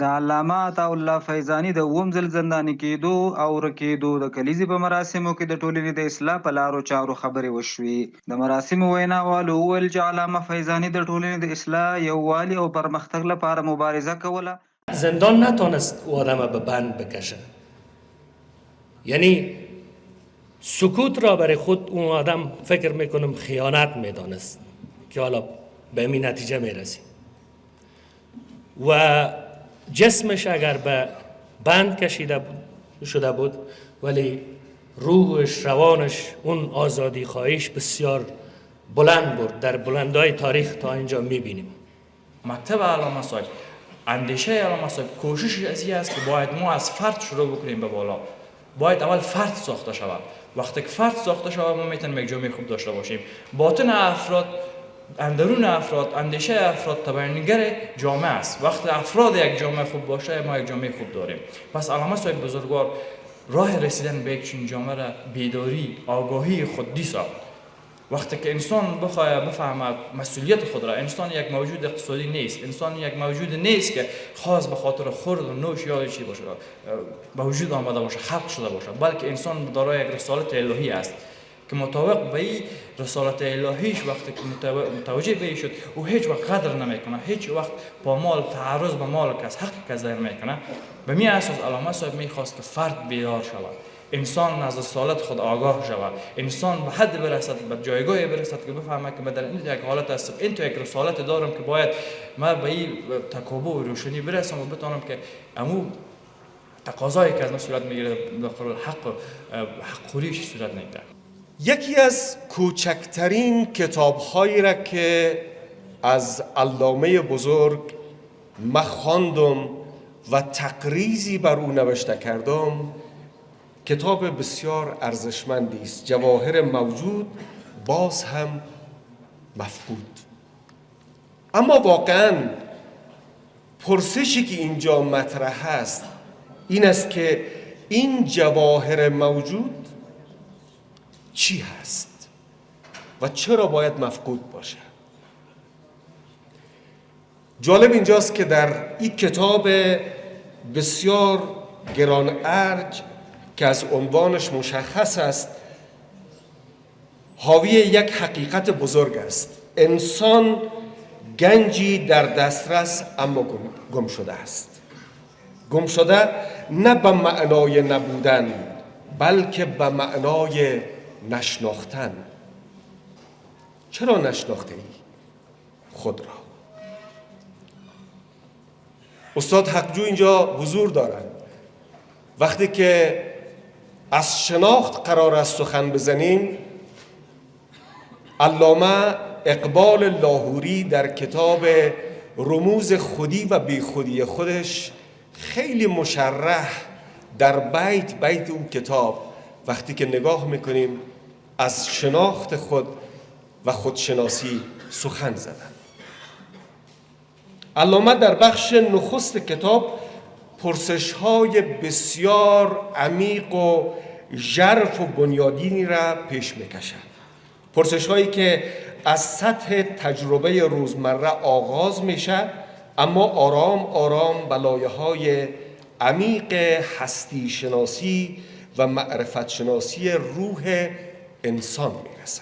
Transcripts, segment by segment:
د علامه عطاالله فیضاني د اووم ځل زنداني کېدو او ورکېدو د کلیزې په مراسمو کې د ټولنې د اصلاح په لارو چارو خبرې وشوې. د مراسمو ویناوالو وویل چې علامه فیضاني د ټولنې د اصلاح، یووالي او پرمختګ لپاره مبارزه کوله. زندان نتونست او آدم به بند بکشه، یعنی سکوت را برای خود اون آدم فکر میکنم خیانت میدانست که حالا به این نتیجه میرسیم و جسمش اگر به بند کشیده شده بود ولی روحش، روانش، اون آزادی خواهیش بسیار بلند بود. در بلندای تاریخ تا اینجا میبینیم. مکتب علامه صاحب، اندیشه علامه صاحب، کوشش از این است که باید ما از فرد شروع بکنیم به بالا. باید اول فرد ساخته شود. وقتی که فرد ساخته شود ما میتونیم یک جامعه خوب داشته باشیم. باطن افراد، اندرون افراد، اندیشه افراد تبیانگر جامعه است. وقتی افراد یک جامعه خوب باشه ما یک جامعه خوب داریم. پس علامه صاحب بزرگوار راه رسیدن به یک چنین جامعه را بیداری، آگاهی خودی ساخت. وقتی که انسان بخواد بفهمد مسئولیت خود را، انسان یک موجود اقتصادی نیست، انسان یک موجود نیست که خاص به خاطر خورد و نوش یا چی باشه به وجود آمده باشه، خلق شده باشه، بلکه انسان دارای یک رسالت الهی است که مطابق به این رسالت الهیش وقتی که متوجه به شد او هیچ وقت قدر نمیکنه، هیچ وقت پامال تعرض به مال کس، حق کس نمیکنه. به می اساس علامه صاحب میخواست که فرد بیدار شود، انسان از رسالت خود آگاه شود، انسان به حد برسد، به جایگاهی برسد که بفهمه که من در این یک حالت هستم، این تو یک رسالت دارم که باید من به این تکابر و روشنی برسم و بتونم که امو تقاضایی که از من صورت میگیره داخل حق خوریش صورت نگیره. یکی از کوچکترین کتاب‌هایی را که از علامه بزرگ من خواندم و تقریزی بر او نوشته کردم، کتاب بسیار ارزشمندی است، جواهر موجود باز هم مفقود. اما واقعاً پرسشی که اینجا مطرح است این است که این جواهر موجود چی هست و چرا باید مفقود باشه؟ جالب اینجاست که در این کتاب بسیار گران ارج که از عنوانش مشخص است حاوی یک حقیقت بزرگ است. انسان گنجی در دسترس اما گم شده است. گم شده نه به معنای نبودن بلکه به معنای نشناختن. چرا نشناخته ای خود را؟ استاد حقجو اینجا حضور دارند. وقتی که از شناخت قرار است سخن بزنیم، علامه اقبال لاهوری در کتاب رموز خودی و بیخودی خودش خیلی مشرح در بیت اون کتاب وقتی که نگاه میکنیم از شناخت خود و خودشناسی سخن زدن. علامه در بخش نخست کتاب پرسش‌های بسیار عمیق و ژرف و بنیادینی را پیش می‌کشد. پرسش‌هایی که از سطح تجربه روزمره آغاز میشه اما آرام آرام به لایه‌های عمیق هستی شناسی و معرفت شناسی روح انسان میرسه.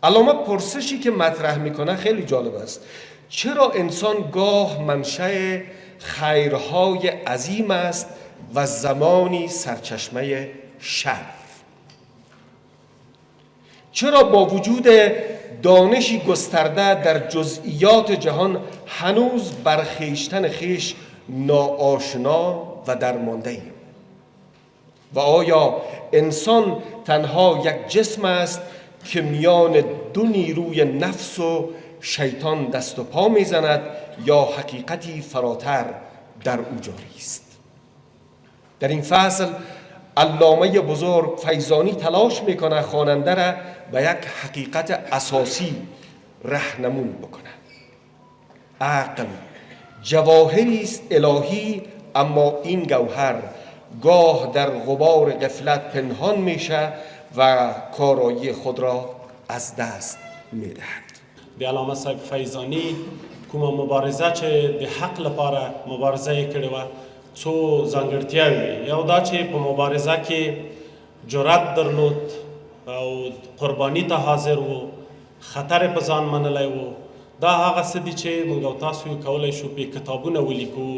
علامه پرسشی که مطرح میکنه خیلی جالب است. چرا انسان گاه منشأ خیرهای عظیم است و زمانی سرچشمه شر؟ چرا با وجود دانشی گسترده در جزئیات جهان هنوز بر خویشتن خویش ناآشنا و درمانده ایم؟ و آیا انسان تنها یک جسم است که میان دو نیروی نفس و شیطان دست و پا میزند یا حقیقتی فراتر در او جاری است؟ در این فصل علامه بزرگ فیضانی تلاش میکنه خواننده را به یک حقیقت اساسی راهنمون بکنه. عقل جواهری است الهی، اما این گوهر گاه در غبار غفلت پنهان میشه و کارایی خود را از دست میدهد. به علامه صاحب فیضانی کومه مبارزه چې د حق لپاره مبارزه یې کړې وه څو ځانګړتیاوې. یو دا چې په مبارزه کې جرأت درلود او قرباني ته حاضر و، خطر په ځان منلی و. دا هغه څه دي چې موږ او تاسو کولی شو په کتابونه ولیکو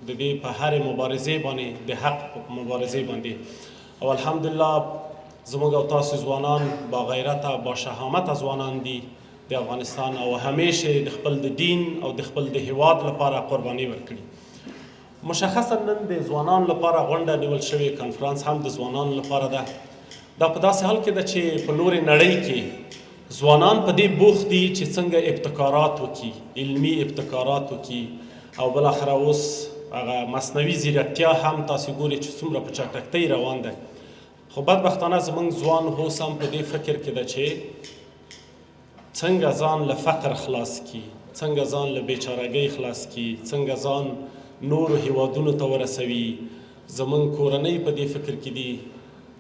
د دې په هرې مبارزې باندې، د حق په مبارزې باندې. او الحمدلله زموږ او تاسو ځوانان با غیرته با شهامته ځوانان دي د افغانستان او همیشه د خپل د دین او د خپل د هیواد لپاره قرباني ورکړي. مشخصا نن د ځوانانو لپاره غونډه نیول شوې، کنفرانس هم د ځوانانو لپاره ده. دا په داسې حال کې ده چې په نورې نړۍ کې ځوانان په دې بوخت دي چې څنګه ابتکارات وکړي، علمي ابتکارات وکړي. او بالاخره اوس هغه مصنوعي ځیرکتیا هم تاسو ګورئ چې څومره په چټکتۍ روان ده. خو بدبختانه زموږ ځوان اوس هم په دې فکر کې ده چې څنګه ځان له فقر خلاص کړي، څنګه ځان له بیچارګۍ خلاص کړي، څنګه ځان نورو هیوادونو ته ورسوي. زموږ کورنۍ په دې فکر کې دي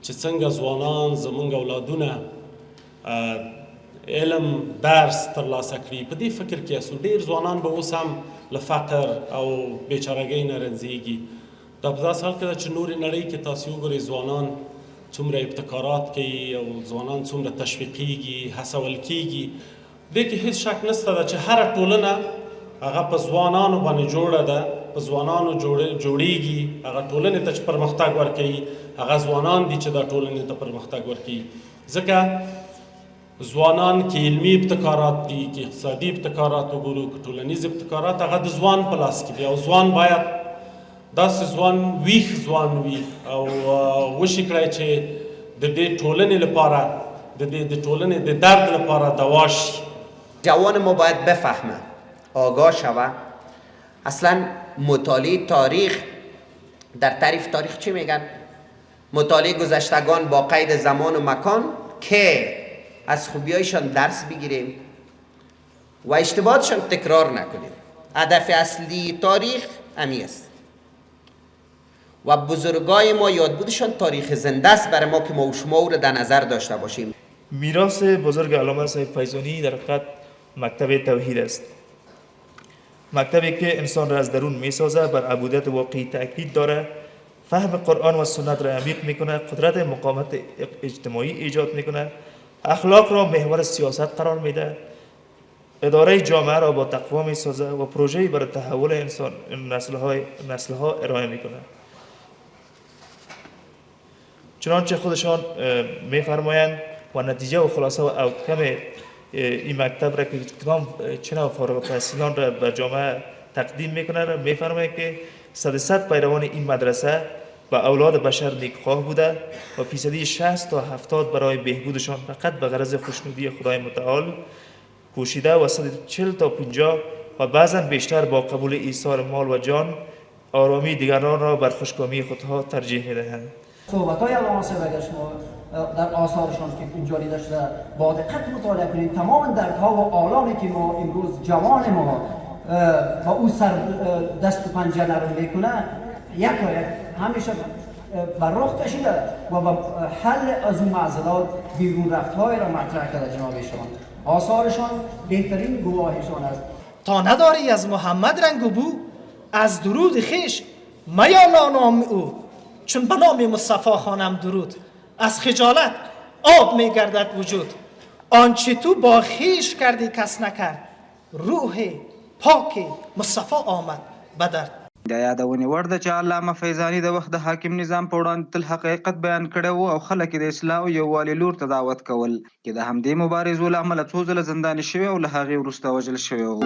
چې څنګه ځوانان زموږ اولادونه علم درس ترلاسه کړي. په دې فکر کې اسو ډېر ځوانان به اوس هم له فقر او بیچارګۍ نه رنځېږي. دا په داسې حال کې ده چې نورې نړۍ کې تاسو وګورئ ځوانان څومره ابتکارات کوي او ځوانان څومره تشویقیږي، هڅول کیږي. دې کې هیڅ شک نشته ده چې هره ټولنه هغه په ځوانانو باندې جوړه ده، په ځوانانو جوړیږي. هغه ټولنې ته چې پرمختګ ورکوي هغه ځوانان دي چې دا ټولنې ته پرمختګ ورکوي. ځکه ځوانان کې علمي ابتکارات دي، کې اقتصادي ابتکارات وګورو، که ټولنیز ابتکارات، هغه د ځوان په لاس کې دي. او ځوان باید داسې ځوان ویښ ځوان وي او وشي کړی چې د دې ټولنې لپاره، د ټولنې د درد لپاره دوا شي. جوان ما باید بفهمه، آگاه شوه. اصلا مطالعه تاریخ، در تعریف تاریخ چی میگن؟ مطالعه گذشتگان با قید زمان و مکان که از خوبیایشان درس بگیریم و اشتباهاتشان تکرار نکنیم. هدف اصلی تاریخ همین است و بزرگای ما یادبودشان تاریخ زنده است برای ما که ما و شما او را در نظر داشته باشیم. میراث بزرگ علامه صاحب فیضانی در حقیقت مکتب توحید است. مکتبی که انسان را از درون میسازه، بر عبودیت واقعی تاکید داره، فهم قرآن و سنت را عمیق میکنه، قدرت مقاومت اجتماعی ایجاد میکنه، اخلاق را محور سیاست قرار میده، اداره جامعه را با تقوا میسازه و پروژه‌ای برای تحول انسان نسل‌ها ارائه میکنه. چنانچه خودشان میفرمایند و نتیجه و خلاصه و آوتکم این مکتب را که کدام چنان فارغ التحصیلان را به جامعه تقدیم میکنه را میفرمایند که 100% پیروان این مدرسه و اولاد بشر نیکخواه بوده و فیصدی 60 تا 70 برای بهبودشان فقط به غرض خوشنودی خدای متعال کوشیده و 140 تا 50 و بعضا بیشتر با قبول ایثار مال و جان آرامی دیگران را بر خوشکامی خودها ترجیح میدهند. صحبت‌های علامه صاحب اگر شما در آثارشان که اینجا دیده شده با دقت مطالعه کنید، تمام دردها و آلامی که ما امروز جوان ما با او سر دست و پنجه نرم میکنه یک همیشه بر رخ کشیده و با حل از اون معضلات بیرون رفت‌های را مطرح کرده. جنابشان آثارشان بهترین گواهیشان است. تا نداری از محمد رنگ و بو، از درود خویش میالا نام او، چون به نام مصطفی خوانم درود، از خجالت آب میگردد وجود. آنچه تو با خویش کردی کس نکرد، روح پاک مصطفی آمد به درد. د یادونې وړ ده چې علامه فیضاني د وخت د حاکم نظام په وړاندې تل حقیقت بیان کړی و او خلک د اصلاح او یووالي لور ته دعوت کول، چې د همدې مبارزو له امله څو ځله زنداني شوي او له هغې وروسته وژل شوي وو.